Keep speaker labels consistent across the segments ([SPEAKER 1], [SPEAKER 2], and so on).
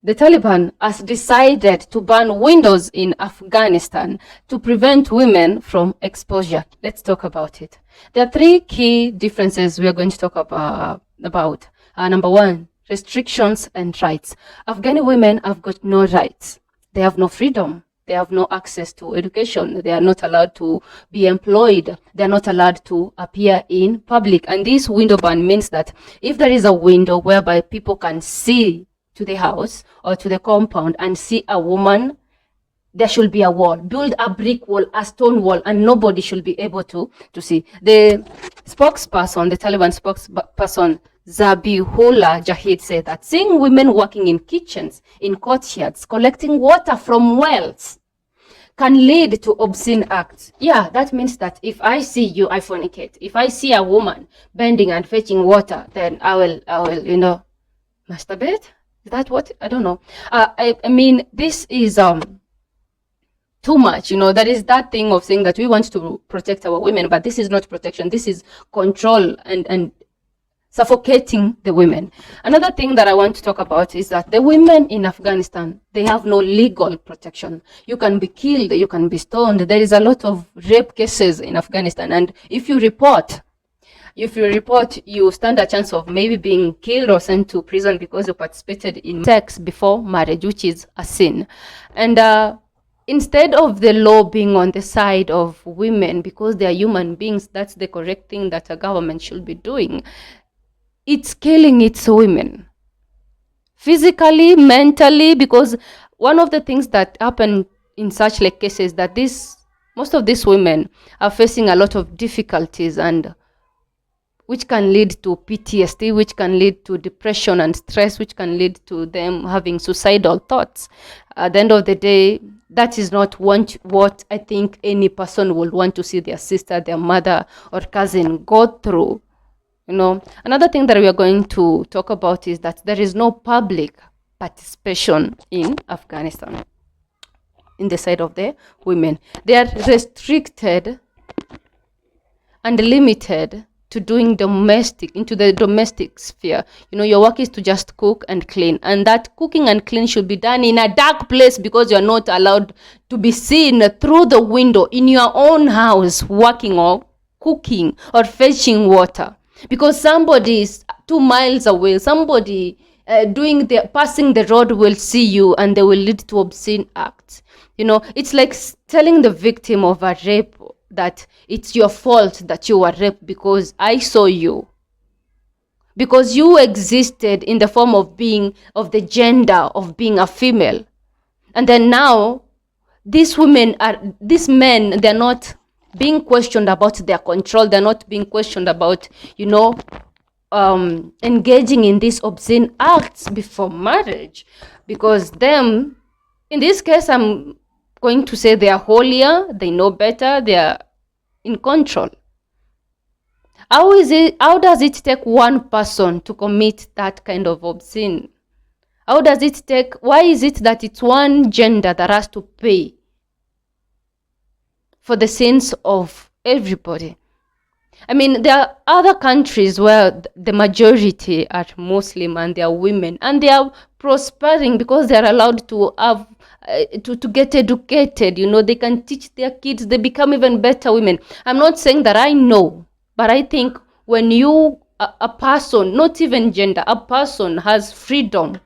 [SPEAKER 1] The Taliban has decided to ban windows in Afghanistan to prevent women from exposure. Let's talk about it. There are three key differences we are going to talk about. Number one, restrictions and rights. Afghani women have got no rights. They have no freedom. They have no access to education. They are not allowed to be employed. They are not allowed to appear in public. And this window ban means that if there is a window whereby people can see to the house or to the compound and see a woman, there should be a wall. Build a brick wall, a stone wall, and nobody should be able to see. The spokesperson, the Taliban spokesperson, Zabihullah Jahid, said that seeing women working in kitchens, in courtyards, collecting water from wells can lead to obscene acts. Yeah, that means that if I see you, I fornicate. If I see a woman bending and fetching water, then I will, masturbate. Is that what? I don't know. I mean, this is too much. There is that thing of saying that we want to protect our women, but this is not protection. This is control and suffocating the women. Another thing that I want to talk about is that the women in Afghanistan, they have no legal protection. You can be killed, you can be stoned. There is a lot of rape cases in Afghanistan, and if you report, you stand a chance of maybe being killed or sent to prison because you participated in sex before marriage, which is a sin. And instead of the law being on the side of women because they are human beings, that's the correct thing that a government should be doing, it's killing its women. Physically, mentally, because one of the things that happen in such like cases that most of these women are facing a lot of difficulties, and which can lead to PTSD, which can lead to depression and stress, which can lead to them having suicidal thoughts. At the end of the day, that is not what I think any person would want to see their sister, their mother, or cousin go through. Another thing that we are going to talk about is that there is no public participation in Afghanistan in the side of the women. They are restricted and limited to doing into the domestic sphere. Your work is to just cook and clean, and that cooking and clean should be done in a dark place because you're not allowed to be seen through the window in your own house working or cooking or fetching water, because somebody is 2 miles away, somebody passing the road will see you and they will lead to obscene acts. It's like telling the victim of a rape that it's your fault that you were raped because I saw you, because you existed in the form of the gender of being a female. And then now these men, they're not being questioned about their control. They're not being questioned about engaging in these obscene acts before marriage, because them, in this case, I'm going to say they are holier, they know better, they are in control. How does it take one person to commit that kind of obscene? Why is it that it's one gender that has to pay for the sins of everybody? I mean, there are other countries where the majority are Muslim and they are women, and they are prospering because they are allowed to have to get educated. They can teach their kids, they become even better women. I'm not saying that I know, but I think when a person, not even gender, a person has freedom,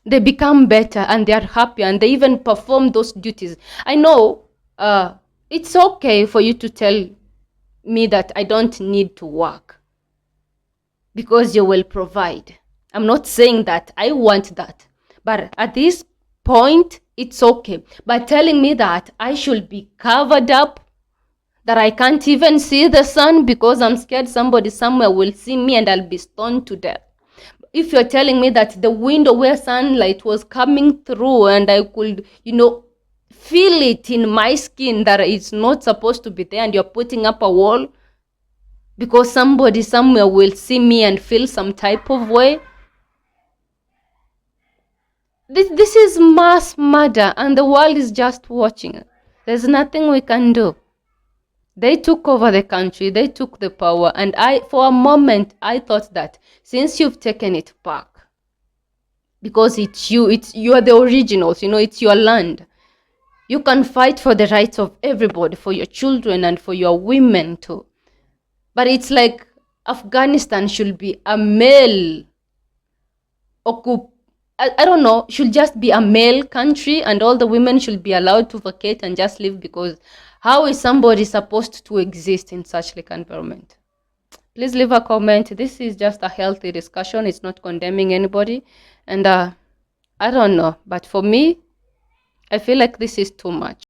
[SPEAKER 1] they become better and they are happy and they even perform those duties. I know it's okay for you to tell me that I don't need to work because you will provide. I'm not saying that I want that, but at this point it's okay. But telling me that I should be covered up, that I can't even see the sun because I'm scared somebody somewhere will see me and I'll be stoned to death. If you're telling me that the window where sunlight was coming through and I could, feel it in my skin that it's not supposed to be there, and you're putting up a wall because somebody somewhere will see me and feel some type of way, this is mass murder and the world is just watching. There's nothing we can do. They took over the country, they took the power, and for a moment I thought that since you've taken it back, because you are the originals, it's your land. You can fight for the rights of everybody, for your children and for your women too. But it's like Afghanistan should be a male I don't know, should just be a male country, and all the women should be allowed to vacate and just live, because how is somebody supposed to exist in such like environment? Please leave a comment. This is just a healthy discussion. It's not condemning anybody. And I don't know, but for me, I feel like this is too much.